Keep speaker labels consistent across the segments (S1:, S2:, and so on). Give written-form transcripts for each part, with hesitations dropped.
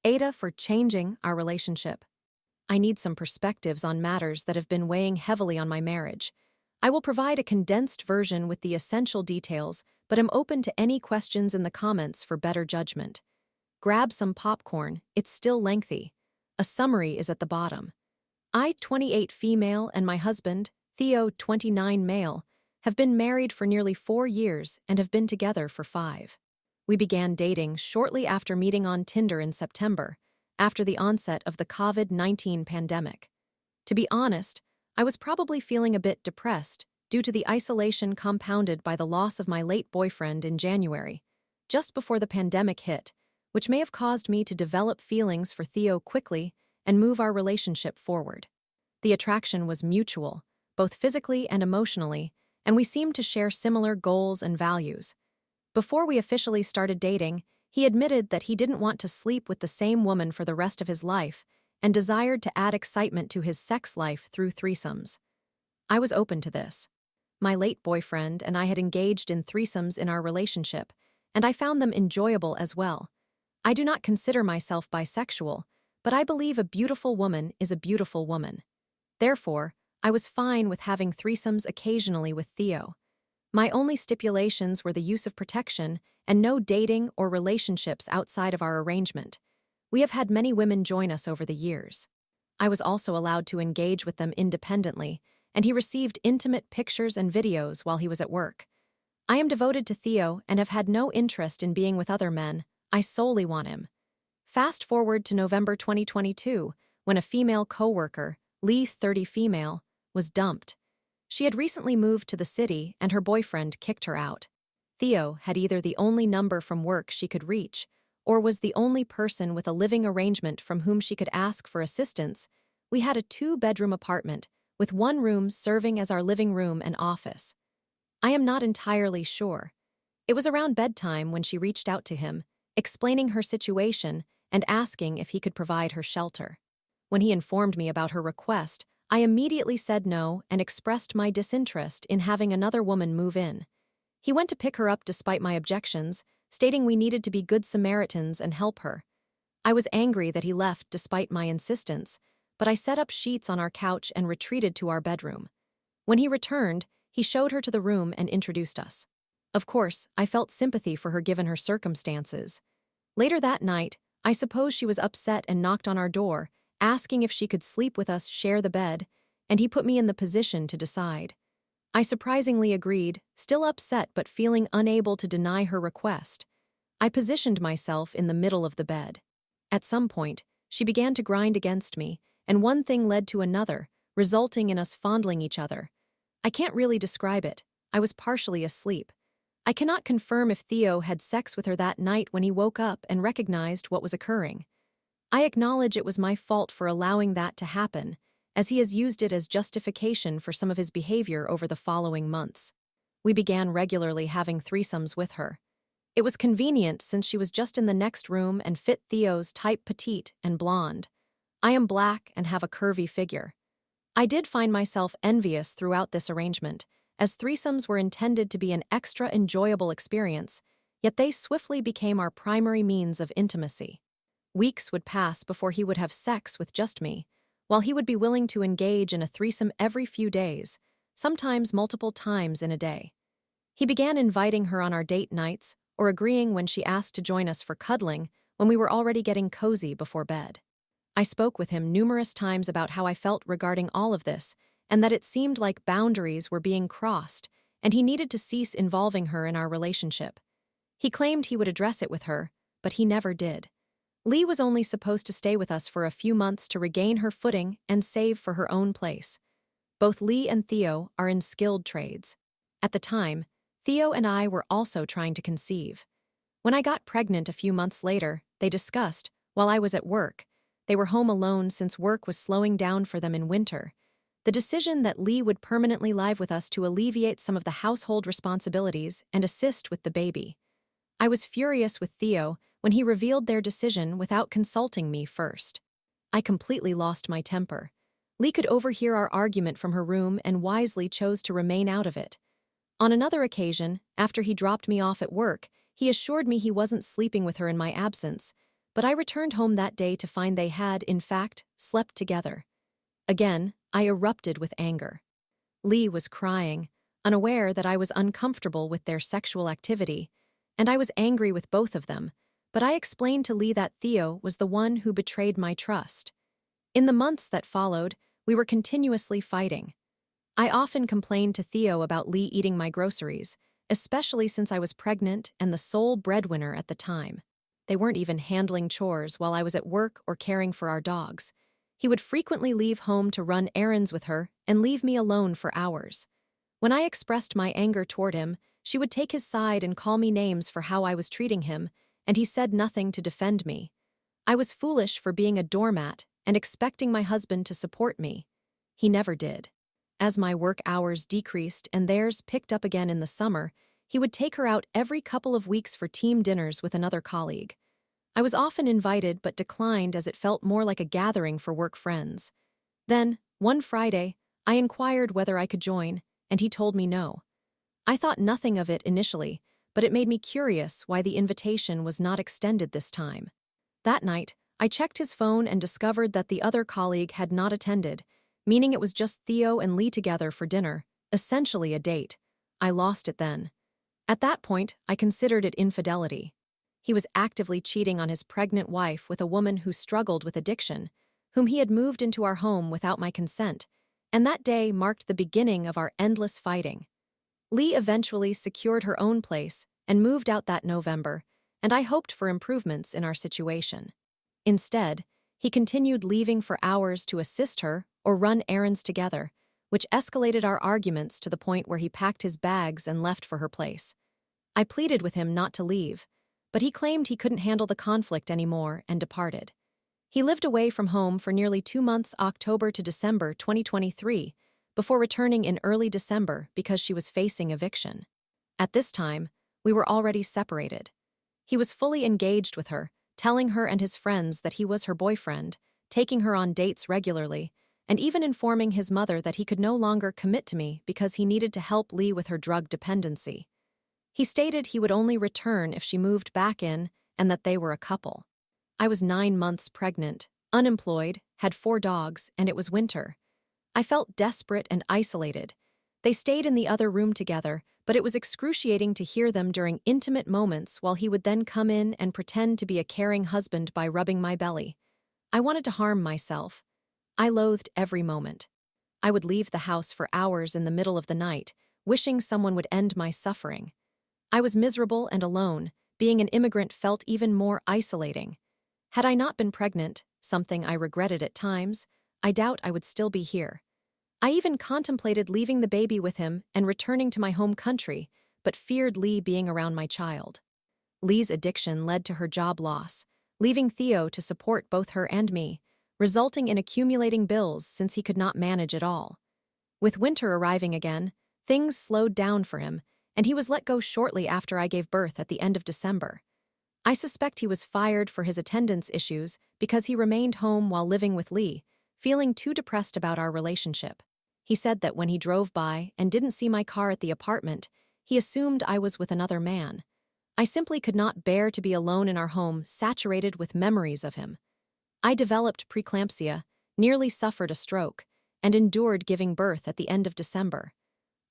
S1: Aita for changing our relationship. I need some perspectives on matters that have been weighing heavily on my marriage. I will provide a condensed version with the essential details, but am open to any questions in the comments for better judgment. Grab some popcorn, it's still lengthy. A summary is at the bottom. I, 28 female, and my husband, Theo, 29 male, have been married for nearly 4 years and have been together for 5. We began dating shortly after meeting on Tinder in September, after the onset of the COVID-19 pandemic. To be honest, I was probably feeling a bit depressed due to the isolation compounded by the loss of my late boyfriend in January, just before the pandemic hit, which may have caused me to develop feelings for Theo quickly and move our relationship forward. The attraction was mutual, both physically and emotionally, and we seemed to share similar goals and values. Before we officially started dating, he admitted that he didn't want to sleep with the same woman for the rest of his life and desired to add excitement to his sex life through threesomes. I was open to this. My late boyfriend and I had engaged in threesomes in our relationship, and I found them enjoyable as well. I do not consider myself bisexual, but I believe a beautiful woman is a beautiful woman. Therefore, I was fine with having threesomes occasionally with Theo. My only stipulations were the use of protection and no dating or relationships outside of our arrangement. We have had many women join us over the years. I was also allowed to engage with them independently, and he received intimate pictures and videos while he was at work. I am devoted to Theo and have had no interest in being with other men. I solely want him. Fast forward to November 2022, when a female coworker, Lee 30 female, was dumped. She had recently moved to the city and her boyfriend kicked her out. Theo had either the only number from work she could reach, or was the only person with a living arrangement from whom she could ask for assistance. We had a 2-bedroom apartment, with one room serving as our living room and office. I am not entirely sure. It was around bedtime when she reached out to him, explaining her situation and asking if he could provide her shelter. When he informed me about her request, I immediately said no and expressed my disinterest in having another woman move in. He went to pick her up despite my objections, stating we needed to be good Samaritans and help her. I was angry that he left despite my insistence, but I set up sheets on our couch and retreated to our bedroom. When he returned, he showed her to the room and introduced us. Of course, I felt sympathy for her given her circumstances. Later that night, I suppose she was upset and knocked on our door, asking if she could sleep with us, share the bed, and he put me in the position to decide. I surprisingly agreed, still upset but feeling unable to deny her request. I positioned myself in the middle of the bed. At some point, she began to grind against me, and one thing led to another, resulting in us fondling each other. I can't really describe it. I was partially asleep. I cannot confirm if Theo had sex with her that night when he woke up and recognized what was occurring. I acknowledge it was my fault for allowing that to happen, as he has used it as justification for some of his behavior over the following months. We began regularly having threesomes with her. It was convenient since she was just in the next room and fit Theo's type, petite and blonde. I am black and have a curvy figure. I did find myself envious throughout this arrangement, as threesomes were intended to be an extra enjoyable experience, yet they swiftly became our primary means of intimacy. Weeks would pass before he would have sex with just me, while he would be willing to engage in a threesome every few days, sometimes multiple times in a day. He began inviting her on our date nights or agreeing when she asked to join us for cuddling when we were already getting cozy before bed. I spoke with him numerous times about how I felt regarding all of this and that it seemed like boundaries were being crossed and he needed to cease involving her in our relationship. He claimed he would address it with her, but he never did. Lee was only supposed to stay with us for a few months to regain her footing and save for her own place. Both Lee and Theo are in skilled trades. At the time, Theo and I were also trying to conceive. When I got pregnant a few months later, they discussed, while I was at work, they were home alone since work was slowing down for them in winter, the decision that Lee would permanently live with us to alleviate some of the household responsibilities and assist with the baby. I was furious with Theo when he revealed their decision without consulting me first. I completely lost my temper. Lee could overhear our argument from her room and wisely chose to remain out of it. On another occasion, after he dropped me off at work, he assured me he wasn't sleeping with her in my absence, but I returned home that day to find they had, in fact, slept together. Again, I erupted with anger. Lee was crying, unaware that I was uncomfortable with their sexual activity, and I was angry with both of them, but I explained to Lee that Theo was the one who betrayed my trust. In the months that followed, we were continuously fighting. I often complained to Theo about Lee eating my groceries, especially since I was pregnant and the sole breadwinner at the time. They weren't even handling chores while I was at work or caring for our dogs. He would frequently leave home to run errands with her and leave me alone for hours. When I expressed my anger toward him, she would take his side and call me names for how I was treating him, and he said nothing to defend me. I was foolish for being a doormat and expecting my husband to support me. He never did. As my work hours decreased and theirs picked up again in the summer, he would take her out every couple of weeks for team dinners with another colleague. I was often invited but declined as it felt more like a gathering for work friends. Then, one Friday, I inquired whether I could join, and he told me no. I thought nothing of it initially, but it made me curious why the invitation was not extended this time. That night, I checked his phone and discovered that the other colleague had not attended, meaning it was just Theo and Lee together for dinner, essentially a date. I lost it then. At that point, I considered it infidelity. He was actively cheating on his pregnant wife with a woman who struggled with addiction, whom he had moved into our home without my consent, and that day marked the beginning of our endless fighting. Lee eventually secured her own place and moved out that November, and I hoped for improvements in our situation. Instead, he continued leaving for hours to assist her or run errands together, which escalated our arguments to the point where he packed his bags and left for her place. I pleaded with him not to leave, but he claimed he couldn't handle the conflict anymore and departed. He lived away from home for nearly 2 months, October to December 2023, before returning in early December because she was facing eviction. At this time, we were already separated. He was fully engaged with her, telling her and his friends that he was her boyfriend, taking her on dates regularly, and even informing his mother that he could no longer commit to me because he needed to help Lee with her drug dependency. He stated he would only return if she moved back in and that they were a couple. I was 9 months pregnant, unemployed, had 4 dogs, and it was winter. I felt desperate and isolated. They stayed in the other room together, but it was excruciating to hear them during intimate moments while he would then come in and pretend to be a caring husband by rubbing my belly. I wanted to harm myself. I loathed every moment. I would leave the house for hours in the middle of the night, wishing someone would end my suffering. I was miserable and alone. Being an immigrant felt even more isolating. Had I not been pregnant, something I regretted at times, I doubt I would still be here. I even contemplated leaving the baby with him and returning to my home country, but feared Lee being around my child. Lee's addiction led to her job loss, leaving Theo to support both her and me, resulting in accumulating bills since he could not manage it all. With winter arriving again, things slowed down for him, and he was let go shortly after I gave birth at the end of December. I suspect he was fired for his attendance issues because he remained home while living with Lee, feeling too depressed about our relationship. He said that when he drove by and didn't see my car at the apartment, he assumed I was with another man. I simply could not bear to be alone in our home, saturated with memories of him. I developed preeclampsia, nearly suffered a stroke, and endured giving birth at the end of December.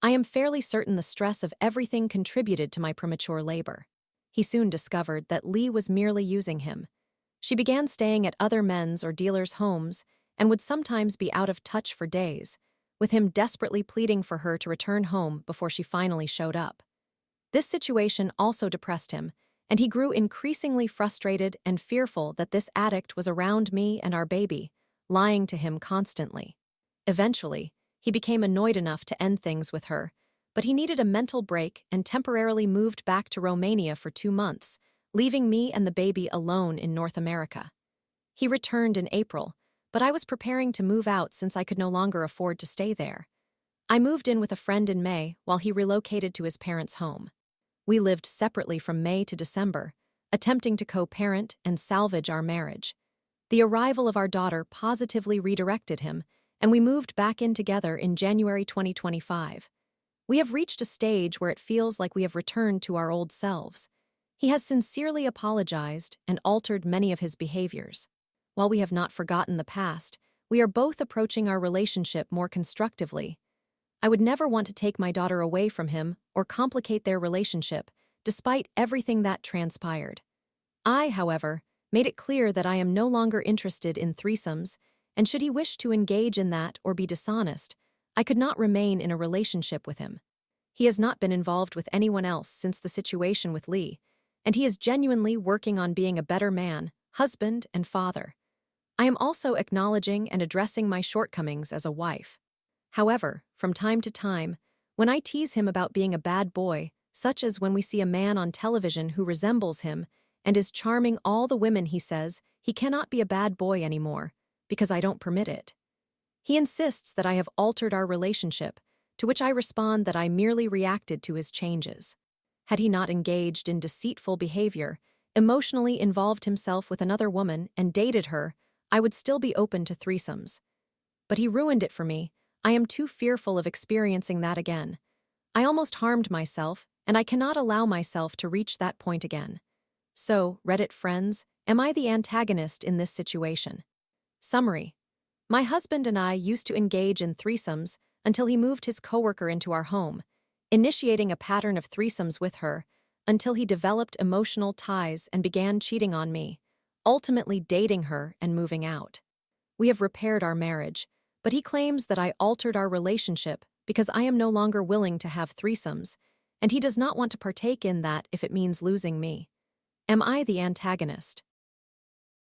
S1: I am fairly certain the stress of everything contributed to my premature labor. He soon discovered that Lee was merely using him. She began staying at other men's or dealers' homes and would sometimes be out of touch for days, with him desperately pleading for her to return home before she finally showed up. This situation also depressed him, and he grew increasingly frustrated and fearful that this addict was around me and our baby, lying to him constantly. Eventually, he became annoyed enough to end things with her, but he needed a mental break and temporarily moved back to Romania for 2 months, leaving me and the baby alone in North America. He returned in April, but I was preparing to move out since I could no longer afford to stay there. I moved in with a friend in May while he relocated to his parents' home. We lived separately from May to December, attempting to co-parent and salvage our marriage. The arrival of our daughter positively redirected him, and we moved back in together in January 2025. We have reached a stage where it feels like we have returned to our old selves. He has sincerely apologized and altered many of his behaviors. While we have not forgotten the past, we are both approaching our relationship more constructively. I would never want to take my daughter away from him or complicate their relationship, despite everything that transpired. I, however, made it clear that I am no longer interested in threesomes, and should he wish to engage in that or be dishonest, I could not remain in a relationship with him. He has not been involved with anyone else since the situation with Lee, and he is genuinely working on being a better man, husband, and father. I am also acknowledging and addressing my shortcomings as a wife. However, from time to time, when I tease him about being a bad boy, such as when we see a man on television who resembles him and is charming all the women, he says he cannot be a bad boy anymore because I don't permit it. He insists that I have altered our relationship, to which I respond that I merely reacted to his changes. Had he not engaged in deceitful behavior, emotionally involved himself with another woman, and dated her, I would still be open to threesomes. But he ruined it for me. I am too fearful of experiencing that again. I almost harmed myself, and I cannot allow myself to reach that point again. So, Reddit friends, am I the antagonist in this situation? Summary. My husband and I used to engage in threesomes until he moved his coworker into our home, initiating a pattern of threesomes with her until he developed emotional ties and began cheating on me, ultimately dating her and moving out. We have repaired our marriage, but he claims that I altered our relationship because I am no longer willing to have threesomes, and he does not want to partake in that if it means losing me. Am I the antagonist?